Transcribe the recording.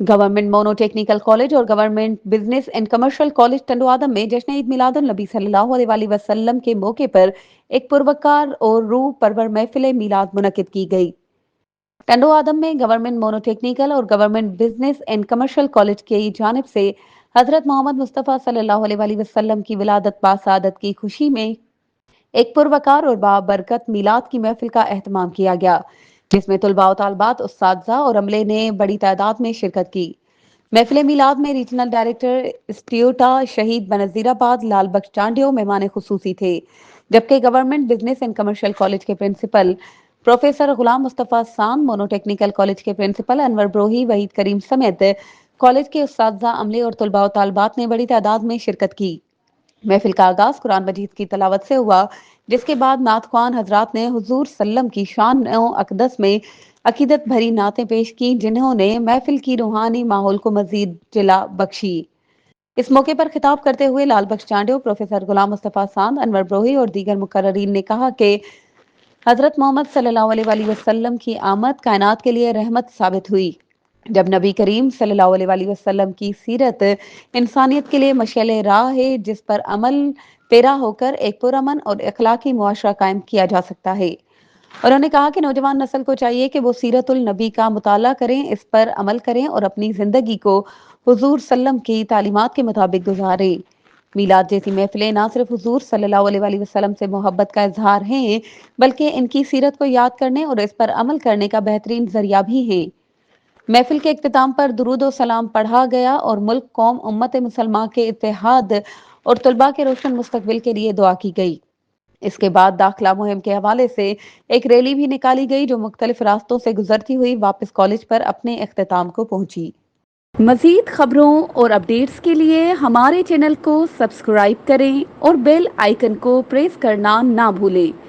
Government mono technical college और government business and commercial college Tando Adam में जश्न ईद मिलादुन नबी सल्लल्लाहु अलैहि वसल्लम के मौके पर एक पुरवकार और रूह परवर महफिल मिलाद मुनक्किद की गई। टंडवादम में गवर्नमेंट मोनो टेक्निकल और government business and commercial college की जानिब से हजरत मोहम्मद मुस्तफ़ा सल्लल्लाहु अलैहि वसल्लम की विलादत बासादत की खुशी में एक पुरवकार और बाबरकत मिलाद की महफिल का एहतमाम किया गया, जिसमें तुलबा व तालबात, उस्तादजा और अमले ने बड़ी तादाद में शिरकत की। महफिल मिलाद में रीजनल डायरेक्टर इंस्टीट्यूटा शहीद बनजीराबाद लाल बख्श चांडियो मेहमान खुसूसी थे, जबकि government business and commercial college के प्रिंसिपल प्रोफेसर गुलाम मुस्तफ़ा सान, मोनोटेक्निकल कॉलेज के प्रिंसिपल अनवर ब्रोही, वहीद करीम समेत कॉलेज के उस्तादजा, अमले और तुलबा व तालबात ने बड़ी तादाद में शिरकत की। महफिल का आगाज कुरान मजीद की तलावत से हुआ, जिसके बाद नात ख्वान हजरात ने हुजूर सल्लम की शान अकदस में अकीदत भरी नातें पेश की, जिन्होंने महफिल की रूहानी माहौल को मजीद जिला बख्शी। इस मौके पर खिताब करते हुए लाल बख्श चांडियो, प्रोफेसर गुलाम मुस्तफ़ा सांद, अनवर ब्रोही और दीगर मुकर्ररीन ने कहा कि हजरत मोहम्मद सल्लल्लाहु अलैहि वसल्लम की आमद कायनात के लिए रहमत साबित हुई, जब नबी करीम सल्लल्लाहु अलैहि वसल्लम की सीरत इंसानियत के लिए मशाल राह है, जिस पर अमल पेरा होकर एक पुरअमन और इखलाकी मुआशरा कायम किया जा सकता है। उन्होंने कहा कि नौजवान नस्ल को चाहिए कि वो सीरतुल नबी का मुताला करें, इस पर अमल करें और अपनी जिंदगी को हुजूर सल्लम की तालीमात के मुताबिक गुजारें। मीलाद जैसी महफिलें ना सिर्फ हुजूर सल्लल्लाहु अलैहि वसल्लम से मोहब्बत का इजहार हैं, बल्कि इनकी सीरत को याद करने और इस पर अमल करने का बेहतरीन जरिया भी हैं। महफिल के इख्तिताम पर दुरूद व सलाम पढ़ा गया और मुल्क, कौम, उम्मत मुसलमान के इत्तेहाद और तलबा के रोशन मुस्तकबिल के लिए दुआ की गई। इसके बाद दाखिला मुहिम के हवाले से एक रैली भी निकाली गई, जो मुख्तलिफ रास्तों से गुजरती हुई वापस कॉलेज पर अपने इख्तिताम को पहुंची। मजीद खबरों और अपडेट्स के लिए हमारे चैनल को सब्सक्राइब करें और बेल आइकन को प्रेस करना ना भूलें।